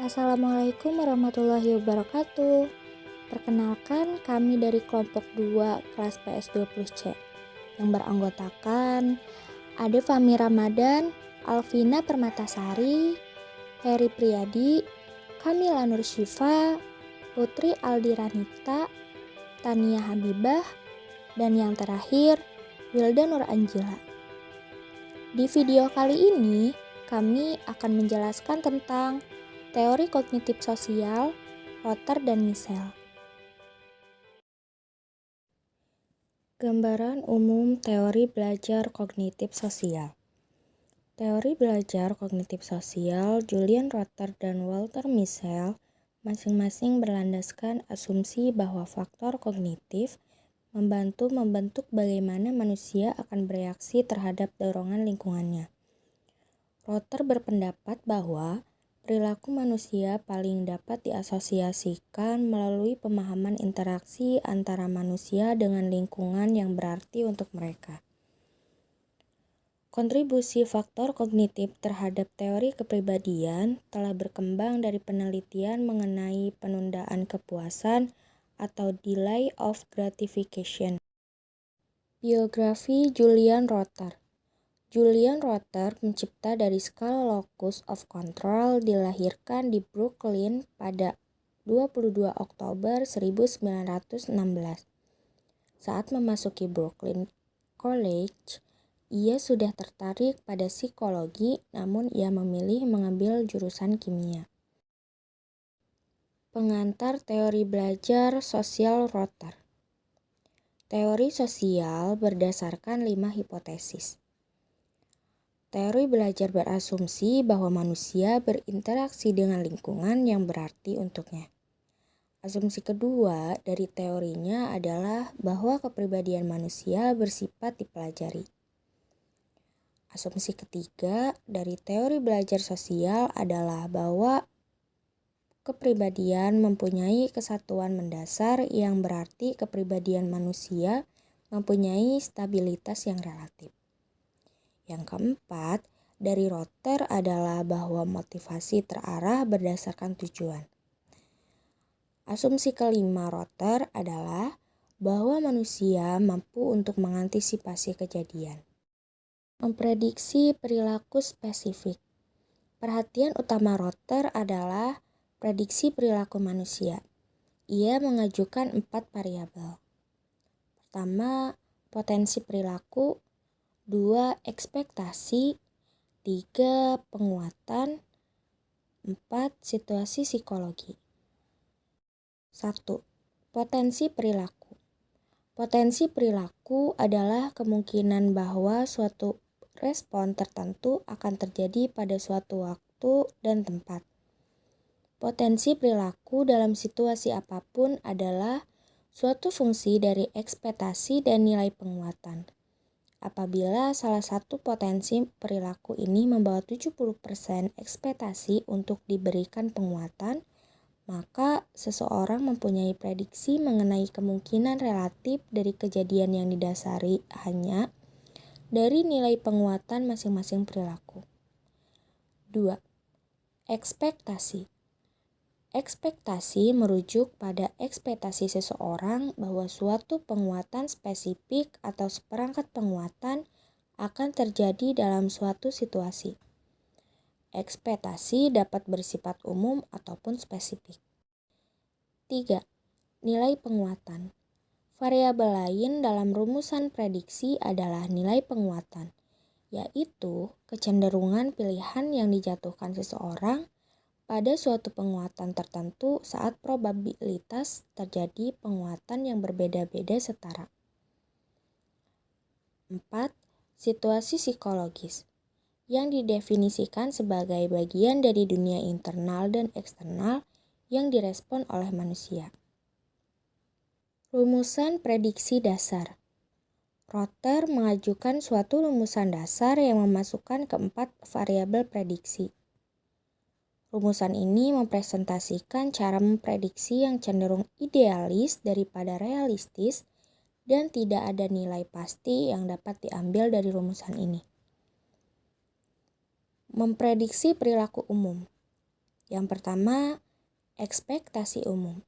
Assalamualaikum warahmatullahi wabarakatuh. Perkenalkan, kami dari kelompok 2 kelas PS20C yang beranggotakan Ade Fahmi Ramadan, Alvina Permatasari, Heri Priyadi, Kamila Nur Syifa, Putri Aldiranita, Tania Habibah, dan yang terakhir Wilda Nur Anjila. Di video kali ini kami akan menjelaskan tentang teori kognitif sosial, Rotter dan Michel. Gambaran umum teori belajar kognitif sosial. Teori belajar kognitif sosial Julian Rotter dan Walter Michel masing-masing berlandaskan asumsi bahwa faktor kognitif membantu membentuk bagaimana manusia akan bereaksi terhadap dorongan lingkungannya. Rotter berpendapat bahwa perilaku manusia paling dapat diasosiasikan melalui pemahaman interaksi antara manusia dengan lingkungan yang berarti untuk mereka. Kontribusi faktor kognitif terhadap teori kepribadian telah berkembang dari penelitian mengenai penundaan kepuasan atau delay of gratification. Biografi Julian Rotter. Julian Rotter, pencipta dari skala locus of control, dilahirkan di Brooklyn pada 22 Oktober 1916. Saat memasuki Brooklyn College, ia sudah tertarik pada psikologi, namun ia memilih mengambil jurusan kimia. Pengantar teori belajar sosial Rotter. Teori sosial berdasarkan 5 hipotesis. Teori belajar berasumsi bahwa manusia berinteraksi dengan lingkungan yang berarti untuknya. Asumsi kedua dari teorinya adalah bahwa kepribadian manusia bersifat dipelajari. Asumsi ketiga dari teori belajar sosial adalah bahwa kepribadian mempunyai kesatuan mendasar yang berarti kepribadian manusia mempunyai stabilitas yang relatif. Yang keempat, dari Rotter adalah bahwa motivasi terarah berdasarkan tujuan. Asumsi kelima Rotter adalah bahwa manusia mampu untuk mengantisipasi kejadian. Memprediksi perilaku spesifik. Perhatian utama Rotter adalah prediksi perilaku manusia. Ia mengajukan 4 variabel. Pertama, potensi perilaku. 2. Ekspektasi. 3. Penguatan. 4. Situasi psikologi. 1. Potensi perilaku. Potensi perilaku adalah kemungkinan bahwa suatu respon tertentu akan terjadi pada suatu waktu dan tempat. Potensi perilaku dalam situasi apapun adalah suatu fungsi dari ekspektasi dan nilai penguatan. Apabila salah satu potensi perilaku ini membawa 70% ekspektasi untuk diberikan penguatan, maka seseorang mempunyai prediksi mengenai kemungkinan relatif dari kejadian yang didasari hanya dari nilai penguatan masing-masing perilaku. 2. Ekspektasi. Ekspektasi merujuk pada ekspektasi seseorang bahwa suatu penguatan spesifik atau seperangkat penguatan akan terjadi dalam suatu situasi. Ekspektasi dapat bersifat umum ataupun spesifik. 3. Nilai penguatan. Variabel lain dalam rumusan prediksi adalah nilai penguatan, yaitu kecenderungan pilihan yang dijatuhkan seseorang pada suatu penguatan tertentu saat probabilitas terjadi penguatan yang berbeda-beda setara. 4. Situasi psikologis yang didefinisikan sebagai bagian dari dunia internal dan eksternal yang direspon oleh manusia. Rumusan prediksi dasar. Rotter mengajukan suatu rumusan dasar yang memasukkan keempat variabel prediksi. Rumusan ini mempresentasikan cara memprediksi yang cenderung idealis daripada realistis dan tidak ada nilai pasti yang dapat diambil dari rumusan ini. Memprediksi perilaku umum. Yang pertama, ekspektasi umum.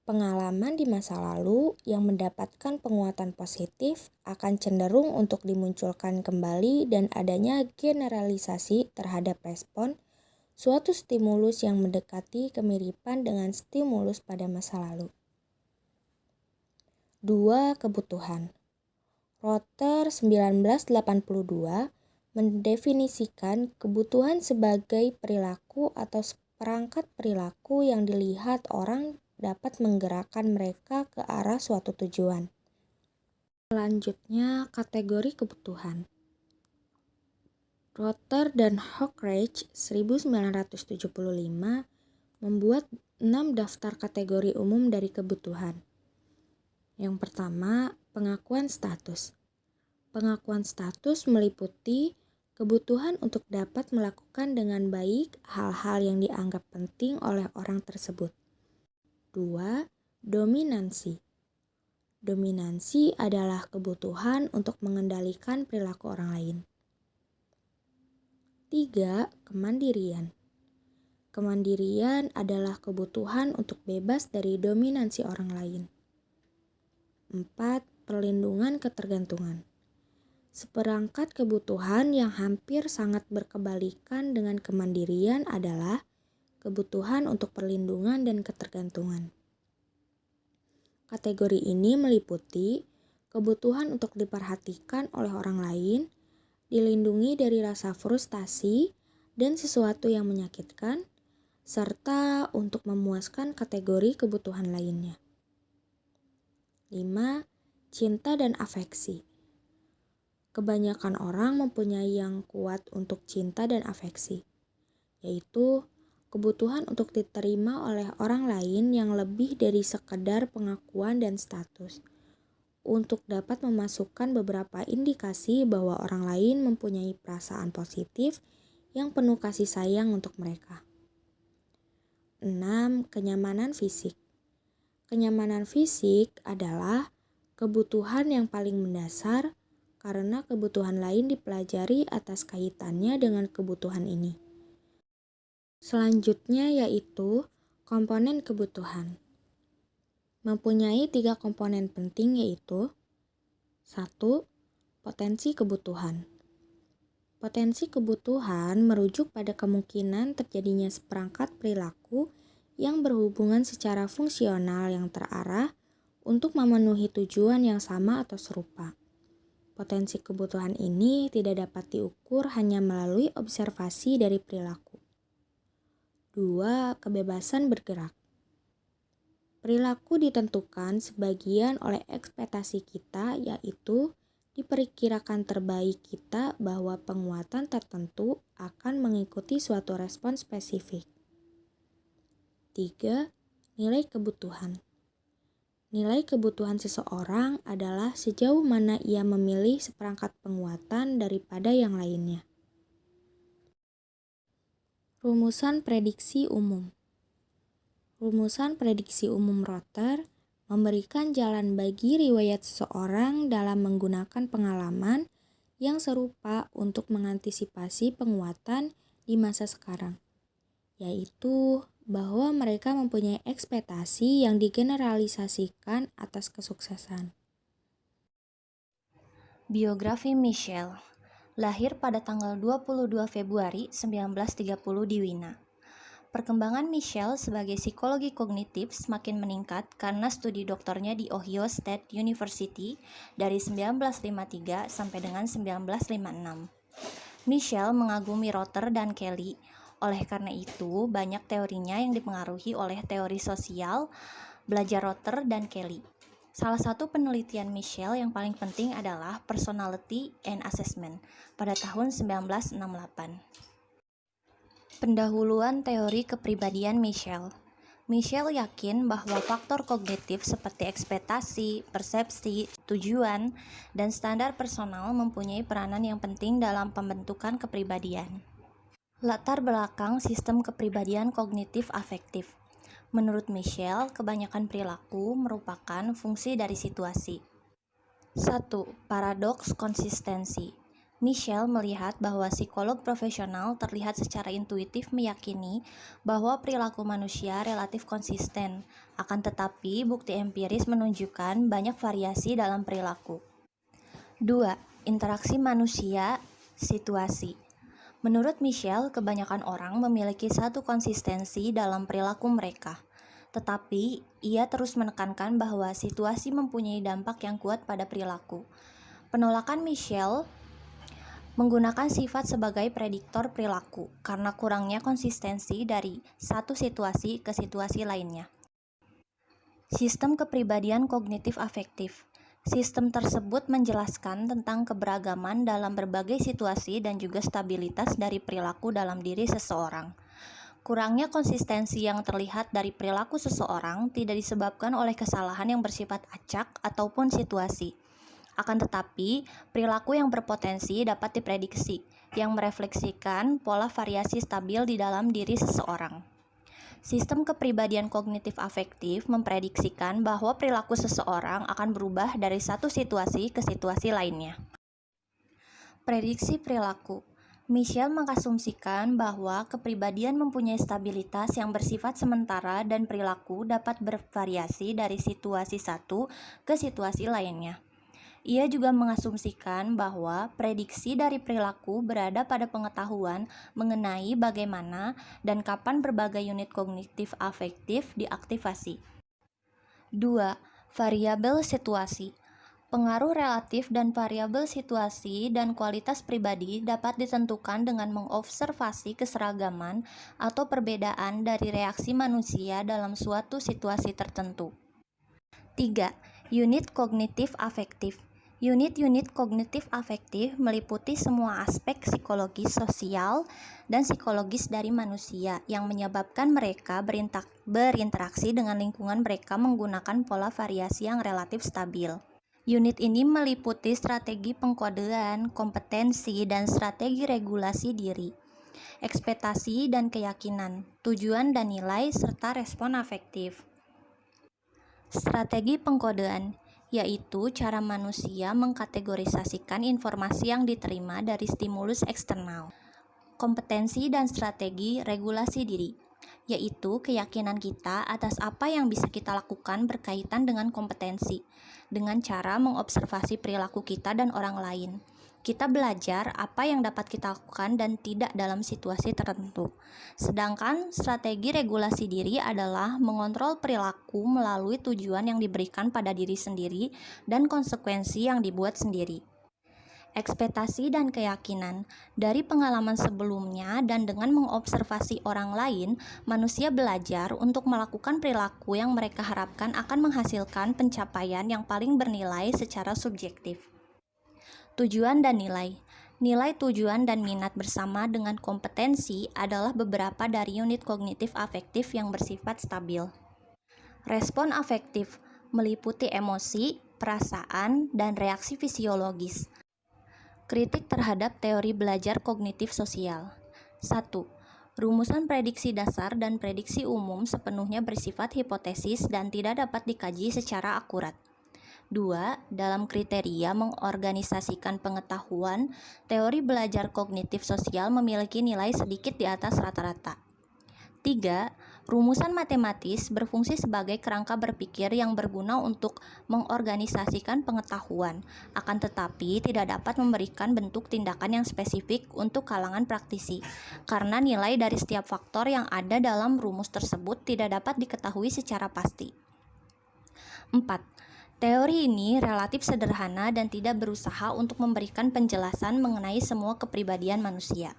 Pengalaman di masa lalu yang mendapatkan penguatan positif akan cenderung untuk dimunculkan kembali dan adanya generalisasi terhadap respon suatu stimulus yang mendekati kemiripan dengan stimulus pada masa lalu. 2. Kebutuhan. Rotter 1982 mendefinisikan kebutuhan sebagai perilaku atau perangkat perilaku yang dilihat orang dapat menggerakkan mereka ke arah suatu tujuan. Selanjutnya, kategori kebutuhan. Rotter dan Hockridge 1975 membuat 6 daftar kategori umum dari kebutuhan. Yang pertama, pengakuan status. Pengakuan status meliputi kebutuhan untuk dapat melakukan dengan baik hal-hal yang dianggap penting oleh orang tersebut. 2. Dominansi. Dominansi adalah kebutuhan untuk mengendalikan perilaku orang lain. 3. Kemandirian. Kemandirian adalah kebutuhan untuk bebas dari dominansi orang lain. 4. Perlindungan ketergantungan. Seperangkat kebutuhan yang hampir sangat berkebalikan dengan kemandirian adalah kebutuhan untuk perlindungan dan ketergantungan. Kategori ini meliputi kebutuhan untuk diperhatikan oleh orang lain, dilindungi dari rasa frustasi dan sesuatu yang menyakitkan, serta untuk memuaskan kategori kebutuhan lainnya. 5. Cinta dan afeksi. Kebanyakan orang mempunyai yang kuat untuk cinta dan afeksi, yaitu kebutuhan untuk diterima oleh orang lain yang lebih dari sekedar pengakuan dan status, untuk dapat memasukkan beberapa indikasi bahwa orang lain mempunyai perasaan positif yang penuh kasih sayang untuk mereka. 6. Kenyamanan fisik. Kenyamanan fisik adalah kebutuhan yang paling mendasar karena kebutuhan lain dipelajari atas kaitannya dengan kebutuhan ini. Selanjutnya yaitu komponen kebutuhan. Mempunyai 3 komponen penting yaitu 1. Potensi kebutuhan. Potensi kebutuhan merujuk pada kemungkinan terjadinya seperangkat perilaku yang berhubungan secara fungsional yang terarah untuk memenuhi tujuan yang sama atau serupa. Potensi kebutuhan ini tidak dapat diukur hanya melalui observasi dari perilaku. 2. Kebebasan bergerak. Perilaku ditentukan sebagian oleh ekspektasi kita, yaitu diperkirakan terbaik kita bahwa penguatan tertentu akan mengikuti suatu respon spesifik. 3. Nilai kebutuhan. Nilai kebutuhan seseorang adalah sejauh mana ia memilih seperangkat penguatan daripada yang lainnya. Rumusan prediksi umum. Rumusan prediksi umum Rotter memberikan jalan bagi riwayat seseorang dalam menggunakan pengalaman yang serupa untuk mengantisipasi penguatan di masa sekarang, yaitu bahwa mereka mempunyai ekspektasi yang digeneralisasikan atas kesuksesan. Biografi Michelle. Lahir pada tanggal 22 Februari 1930 di Wina. Perkembangan Michelle sebagai psikologi kognitif semakin meningkat karena studi doktornya di Ohio State University dari 1953 sampai dengan 1956. Michelle mengagumi Rotter dan Kelly. Oleh karena itu, banyak teorinya yang dipengaruhi oleh teori sosial belajar Rotter dan Kelly. Salah satu penelitian Michelle yang paling penting adalah Personality and Assessment pada tahun 1968. Pendahuluan teori kepribadian Michelle. Michelle yakin bahwa faktor kognitif seperti ekspektasi, persepsi, tujuan, dan standar personal mempunyai peranan yang penting dalam pembentukan kepribadian. Latar belakang sistem kepribadian kognitif afektif. Menurut Michelle, kebanyakan perilaku merupakan fungsi dari situasi. 1. Paradoks konsistensi. Michelle melihat bahwa psikolog profesional terlihat secara intuitif meyakini bahwa perilaku manusia relatif konsisten, akan tetapi bukti empiris menunjukkan banyak variasi dalam perilaku. 2. Interaksi manusia, situasi. Menurut Michelle, kebanyakan orang memiliki satu konsistensi dalam perilaku mereka. Tetapi, ia terus menekankan bahwa situasi mempunyai dampak yang kuat pada perilaku. Penolakan Michelle menggunakan sifat sebagai prediktor perilaku karena kurangnya konsistensi dari satu situasi ke situasi lainnya. Sistem kepribadian kognitif afektif. Sistem tersebut menjelaskan tentang keberagaman dalam berbagai situasi dan juga stabilitas dari perilaku dalam diri seseorang. Kurangnya konsistensi yang terlihat dari perilaku seseorang tidak disebabkan oleh kesalahan yang bersifat acak ataupun situasi. Akan tetapi, perilaku yang berpotensi dapat diprediksi, yang merefleksikan pola variasi stabil di dalam diri seseorang. Sistem kepribadian kognitif afektif memprediksikan bahwa perilaku seseorang akan berubah dari satu situasi ke situasi lainnya. Prediksi perilaku. Michelle mengasumsikan bahwa kepribadian mempunyai stabilitas yang bersifat sementara dan perilaku dapat bervariasi dari situasi satu ke situasi lainnya. Ia juga mengasumsikan bahwa prediksi dari perilaku berada pada pengetahuan mengenai bagaimana dan kapan berbagai unit kognitif afektif diaktifasi. 2. Variabel situasi. Pengaruh relatif dan variabel situasi dan kualitas pribadi dapat ditentukan dengan mengobservasi keseragaman atau perbedaan dari reaksi manusia dalam suatu situasi tertentu. 3. Unit kognitif afektif. Unit-unit kognitif afektif meliputi semua aspek psikologis sosial dan psikologis dari manusia yang menyebabkan mereka berinteraksi dengan lingkungan mereka menggunakan pola variasi yang relatif stabil. Unit ini meliputi strategi pengkodean, kompetensi, dan strategi regulasi diri, ekspektasi dan keyakinan, tujuan dan nilai, serta respon afektif. Strategi pengkodean yaitu cara manusia mengkategorisasikan informasi yang diterima dari stimulus eksternal. Kompetensi dan strategi regulasi diri, yaitu keyakinan kita atas apa yang bisa kita lakukan berkaitan dengan kompetensi, dengan cara mengobservasi perilaku kita dan orang lain. Kita belajar apa yang dapat kita lakukan dan tidak dalam situasi tertentu. Sedangkan strategi regulasi diri adalah mengontrol perilaku melalui tujuan yang diberikan pada diri sendiri dan konsekuensi yang dibuat sendiri. Ekspektasi dan keyakinan. Dari pengalaman sebelumnya dan dengan mengobservasi orang lain, manusia belajar untuk melakukan perilaku yang mereka harapkan akan menghasilkan pencapaian yang paling bernilai secara subjektif. Tujuan dan nilai. Nilai, tujuan, dan minat bersama dengan kompetensi adalah beberapa dari unit kognitif afektif yang bersifat stabil. Respon afektif meliputi emosi, perasaan, dan reaksi fisiologis. Kritik terhadap teori belajar kognitif sosial. 1. Rumusan prediksi dasar dan prediksi umum sepenuhnya bersifat hipotesis dan tidak dapat dikaji secara akurat. 2. Dalam kriteria mengorganisasikan pengetahuan, teori belajar kognitif sosial memiliki nilai sedikit di atas rata-rata. 3. Rumusan matematis berfungsi sebagai kerangka berpikir yang berguna untuk mengorganisasikan pengetahuan, akan tetapi tidak dapat memberikan bentuk tindakan yang spesifik untuk kalangan praktisi, karena nilai dari setiap faktor yang ada dalam rumus tersebut tidak dapat diketahui secara pasti. 4. Teori ini relatif sederhana dan tidak berusaha untuk memberikan penjelasan mengenai semua kepribadian manusia.